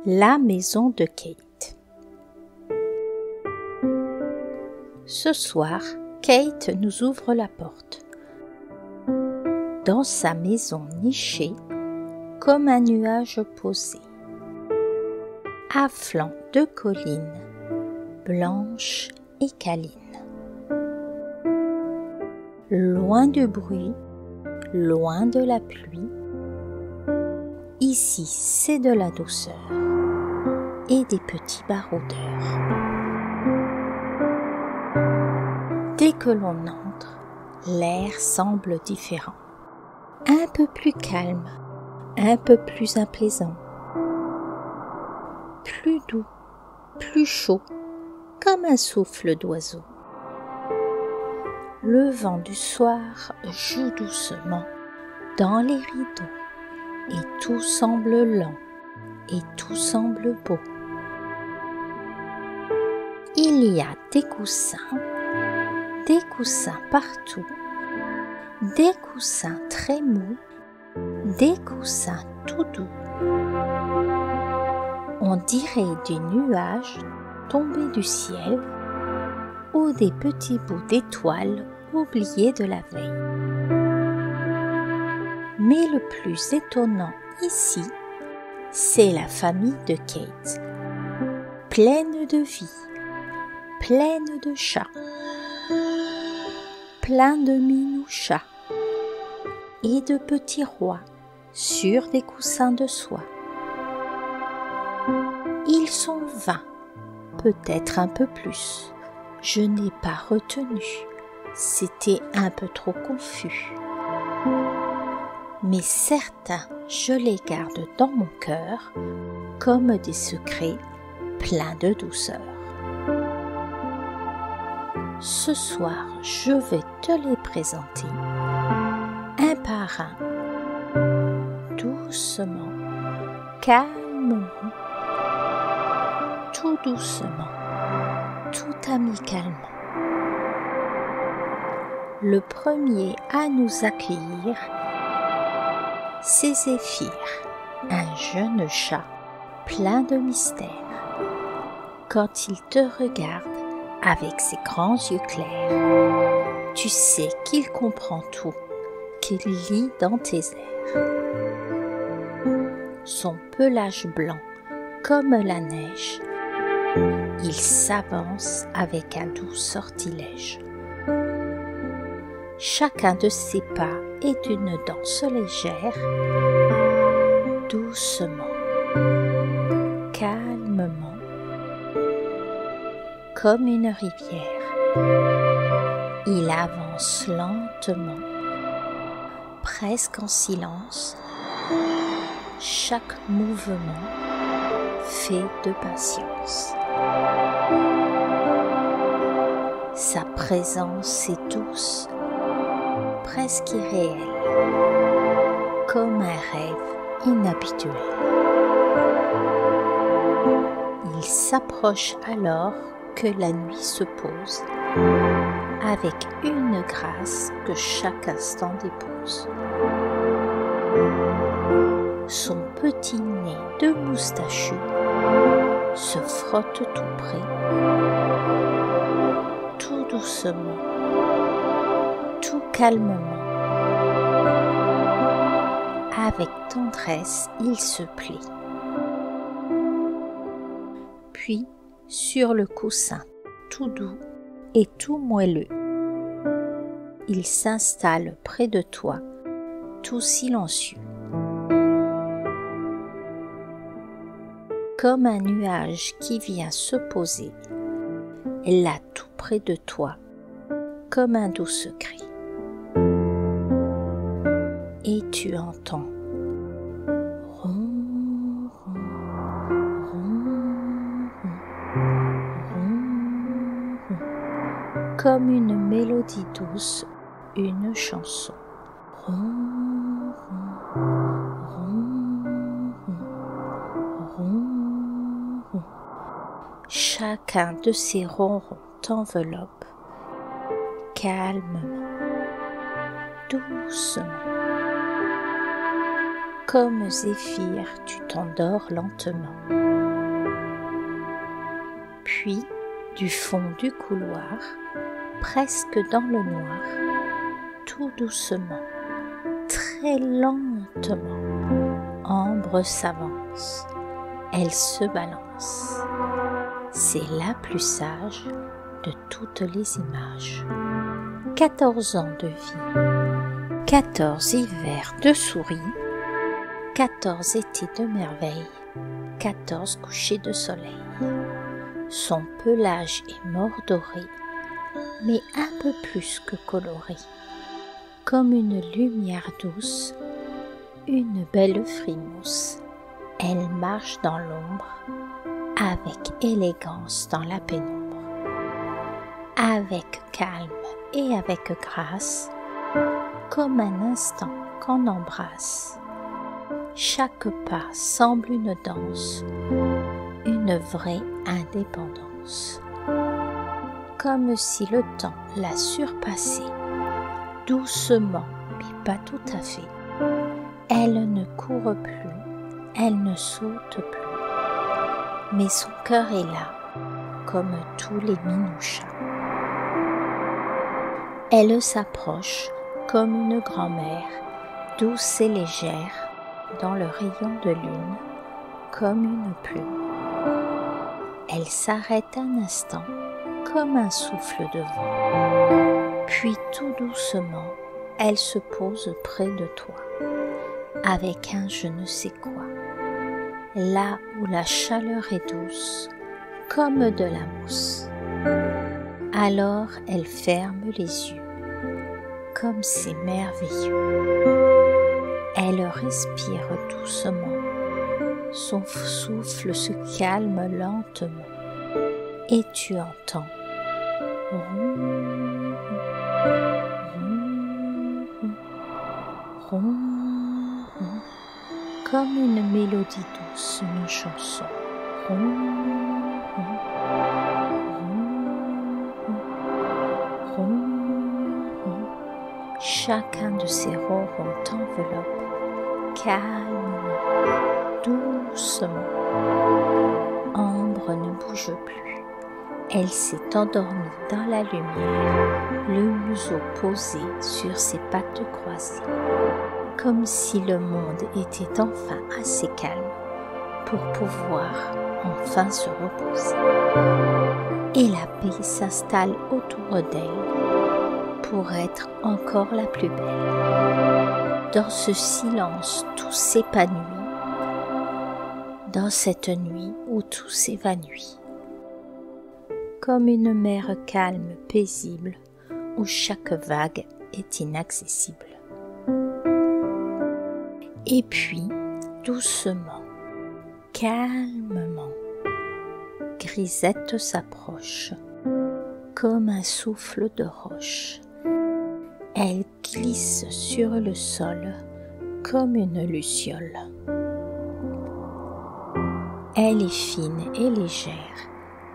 La maison de Kate. Ce soir, Kate nous ouvre la porte. Dans sa maison nichée, comme un nuage posé, à flanc de collines, blanches et câlines. Loin du bruit, loin de la pluie, ici c'est de la douceur et des petits baroudeurs. Dès que l'on entre, l'air semble différent, un peu plus calme, un peu plus apaisant, plus doux, plus chaud, comme un souffle d'oiseau. Le vent du soir joue doucement dans les rideaux et tout semble lent et tout semble beau. Il y a des coussins partout, des coussins très mous, des coussins tout doux. On dirait des nuages tombés du ciel ou des petits bouts d'étoiles oubliés de la veille. Mais le plus étonnant ici, c'est la famille de Kate, pleine de vie, pleine de chats, plein de minous chats et de petits rois sur des coussins de soie. Ils sont 20, peut-être un peu plus. Je n'ai pas retenu, c'était un peu trop confus. Mais certains, je les garde dans mon cœur comme des secrets pleins de douceur. Ce soir, je vais te les présenter, un par un, doucement, calmement, tout doucement, tout amicalement. Le premier à nous accueillir, c'est Zéphyr, un jeune chat plein de mystère. Quand il te regarde avec ses grands yeux clairs, tu sais qu'il comprend tout, qu'il lit dans tes airs. Son pelage blanc comme la neige, il s'avance avec un doux sortilège. Chacun de ses pas est une danse légère, doucement, calmement, comme une rivière. Il avance lentement, presque en silence. Chaque mouvement fait de patience. Sa présence est douce, presque irréelle, comme un rêve inhabituel. Il s'approche alors que la nuit se pose, avec une grâce que chaque instant dépose. Son petit nez de moustachu se frotte tout près, tout doucement, tout calmement. Avec tendresse, il se plie. Puis, sur le coussin tout doux et tout moelleux, il s'installe près de toi, tout silencieux. Comme un nuage qui vient se poser, là tout près de toi, comme un doux secret. Et tu entends ron, ron, ron, ron, ron, comme une mélodie douce, une chanson. Ron, ron, ron, ron, ron, ron. Chacun de ces ronrons t'enveloppe calmement, doucement, Comme Zéphyr, tu t'endors lentement. Puis, du fond du couloir, presque dans le noir, tout doucement, très lentement, Ambre s'avance. Elle se balance. C'est la plus sage de toutes les images. 14 ans de vie, 14 hivers de souris, 14 étés de merveille, 14 couchers de soleil. Son pelage est mordoré, mais un peu plus que coloré. Comme une lumière douce, une belle frimousse. Elle marche dans l'ombre, avec élégance dans la pénombre. Avec calme et avec grâce, comme un instant qu'on embrasse. Chaque pas semble une danse, une vraie indépendance. Comme si le temps la surpassait, doucement mais pas tout à fait. Elle ne court plus, elle ne saute plus, mais son cœur est là, comme tous les minouchats. Elle s'approche comme une grand-mère, douce et légère, dans le rayon de lune, comme une plume. Elle s'arrête un instant, comme un souffle de vent. Puis tout doucement, elle se pose près de toi, avec un je ne sais quoi, là où la chaleur est douce, comme de la mousse. Alors elle ferme les yeux, comme c'est merveilleux. Elle respire doucement, son souffle se calme lentement, et tu entends ron, ron, ron, ron, comme une mélodie douce, une chanson. Ron, ron, ron, ron, ron. Chacun de ces ronrons t'enveloppe calmement, doucement. Ambre ne bouge plus. Elle s'est endormie dans la lumière, le museau posé sur ses pattes croisées, comme si le monde était enfin assez calme pour pouvoir enfin se reposer. Et la paix s'installe autour d'elle pour être encore la plus belle. Dans ce silence, tout s'épanouit, dans cette nuit où tout s'évanouit. Comme une mer calme, paisible, où chaque vague est inaccessible. Et puis, doucement, calmement, Grisette s'approche, comme un souffle de roche. Elle glisse sur le sol, comme une luciole. Elle est fine et légère,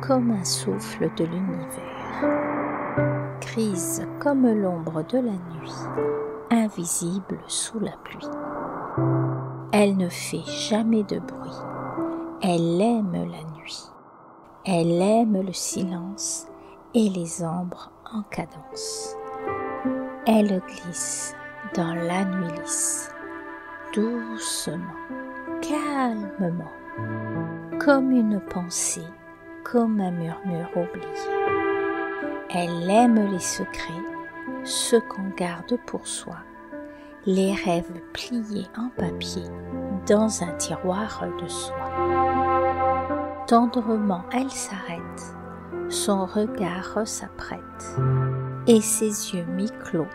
comme un souffle de l'univers, grise comme l'ombre de la nuit, invisible sous la pluie. Elle ne fait jamais de bruit, elle aime la nuit, elle aime le silence et les ombres en cadence. Elle glisse dans la nuit lisse, doucement, calmement, comme une pensée, comme un murmure oublié. Elle aime les secrets, ce qu'on garde pour soi, les rêves pliés en papier dans un tiroir de soie. Tendrement elle s'arrête, son regard s'apprête, et ses yeux mi-clos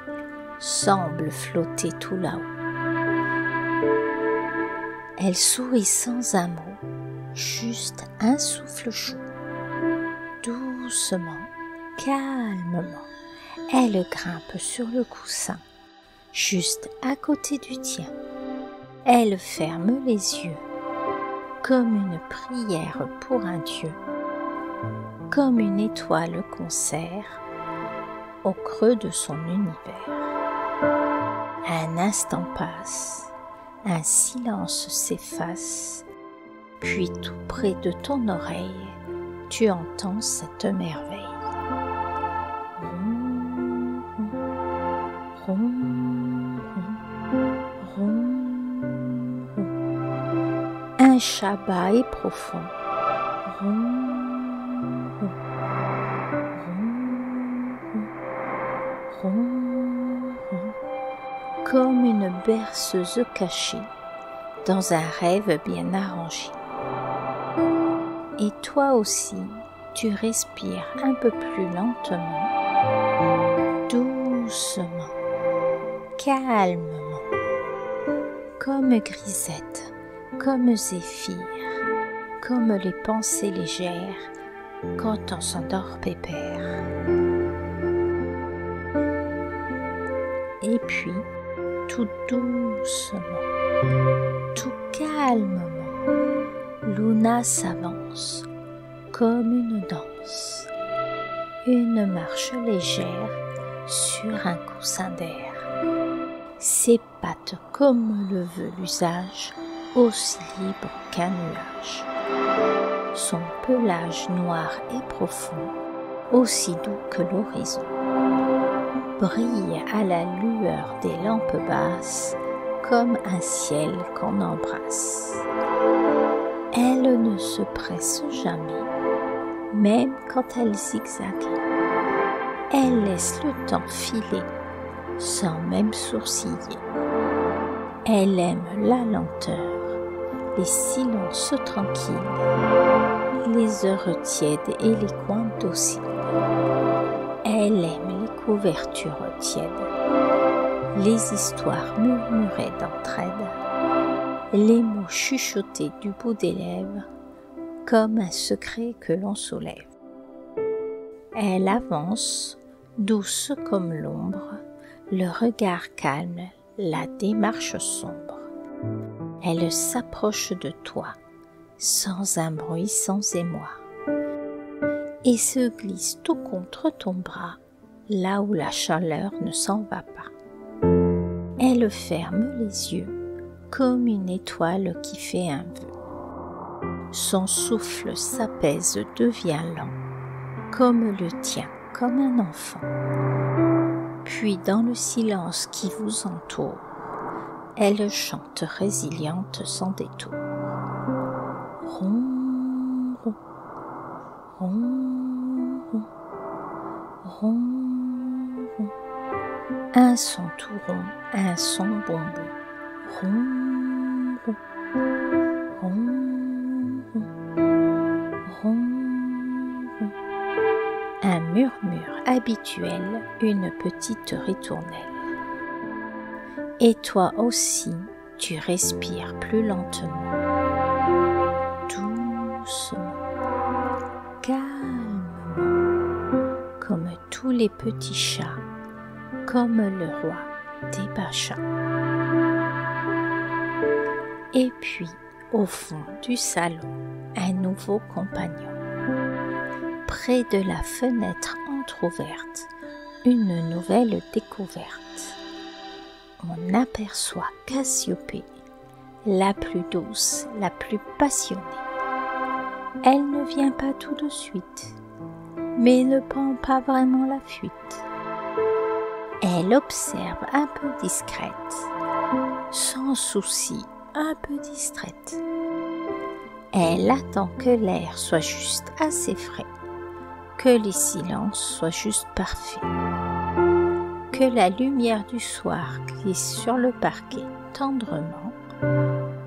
semblent flotter tout là-haut. Elle sourit sans un mot, juste un souffle chaud. Doucement, calmement, elle grimpe sur le coussin, juste à côté du tien. Elle ferme les yeux, comme une prière pour un Dieu, comme une étoile qu'on serre au creux de son univers. Un instant passe, un silence s'efface, puis tout près de ton oreille, tu entends cette merveille. Ron, ron, ron, ron, ron. Un chat bas et profond. Ron, ron, ron, ron, ron. Comme une berceuse cachée dans un rêve bien arrangé. Et toi aussi, tu respires un peu plus lentement, doucement, calmement, comme grisette, comme zéphyr, comme les pensées légères quand on s'endort pépère. Et puis, tout doucement, tout calmement, Luna s'avance comme une danse, une marche légère sur un coussin d'air. Ses pattes, comme le veut l'usage, aussi libre qu'un nuage. Son pelage noir et profond, aussi doux que l'horizon, brille à la lueur des lampes basses comme un ciel qu'on embrasse. Elle ne se presse jamais, même quand elle zigzague. Elle laisse le temps filer, sans même sourciller. Elle aime la lenteur, les silences tranquilles, les heures tièdes et les coins dociles. Elle aime les couvertures tièdes, les histoires murmurées d'entraide, les mots chuchotés du bout des lèvres, comme un secret que l'on soulève. Elle avance, douce comme l'ombre, le regard calme, la démarche sombre. Elle s'approche de toi, sans un bruit, sans émoi, et se glisse tout contre ton bras, là où la chaleur ne s'en va pas. Elle ferme les yeux, comme une étoile qui fait un vœu. Son souffle s'apaise, devient lent, comme le tien, comme un enfant. Puis dans le silence qui vous entoure, elle chante résiliente sans détour. Ron, ron, ron, ron, ron, ron. Un son tout rond, un son bonbon. Ron, ron, ron, ron, ron, ron. Un murmure habituel, une petite ritournelle. Et toi aussi, tu respires plus lentement, doucement, calmement, comme tous les petits chats, comme le roi des Pachas. Et puis, au fond du salon, un nouveau compagnon. Près de la fenêtre entr'ouverte, une nouvelle découverte. On aperçoit Cassiopée, la plus douce, la plus passionnée. Elle ne vient pas tout de suite, mais ne prend pas vraiment la fuite. Elle observe un peu discrète, sans souci, un peu distraite. Elle attend que l'air soit juste assez frais, que les silences soient juste parfaits, que la lumière du soir glisse sur le parquet tendrement,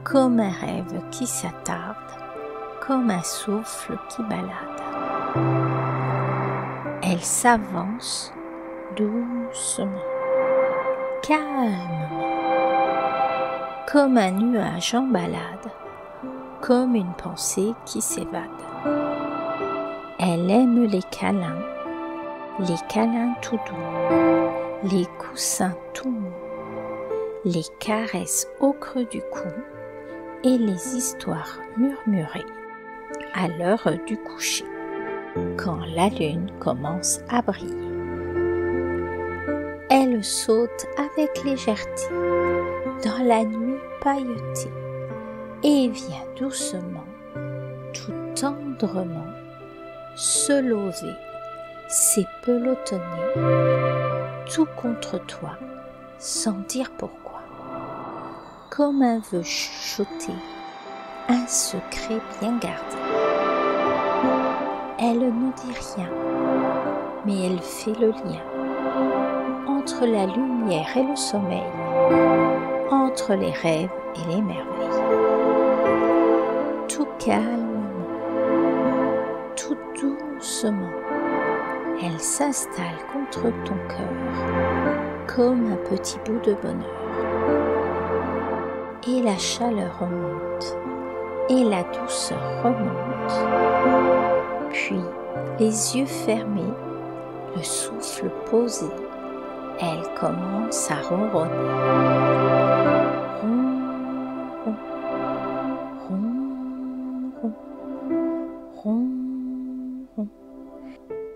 comme un rêve qui s'attarde, comme un souffle qui balade. Elle s'avance doucement, calmement, comme un nuage en balade, comme une pensée qui s'évade. Elle aime les câlins tout doux, les coussins tout mous, les caresses au creux du cou et les histoires murmurées à l'heure du coucher, quand la lune commence à briller. Elle saute avec légèreté dans la nuit pailleté et vient doucement, tout tendrement, se lever, s'épelotonner, tout contre toi, sans dire pourquoi, comme un vœu chuchoté, un secret bien gardé. Elle ne dit rien, mais elle fait le lien entre la lumière et le sommeil, entre les rêves et les merveilles. Tout calmement, tout doucement, elle s'installe contre ton cœur comme un petit bout de bonheur. Et la chaleur remonte, et la douceur remonte. Puis, les yeux fermés, le souffle posé, elle commence à ronronner. Ron, ron, ron, ron, ron, ron.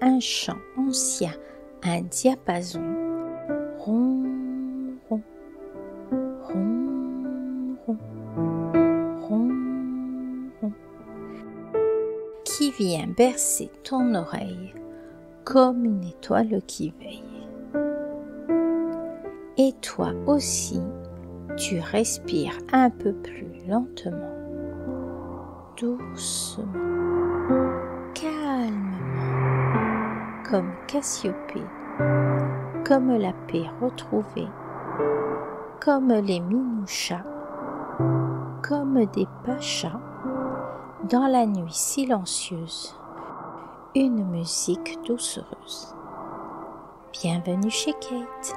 Un chant ancien, un diapason. Ron, ron, ron, ron, ron, ron. Qui vient bercer ton oreille comme une étoile qui veille. Et toi aussi, tu respires un peu plus lentement, doucement, calmement, comme Cassiopée, comme la paix retrouvée, comme les minouchas, comme des pachas, dans la nuit silencieuse, une musique doucereuse. Bienvenue chez Kate.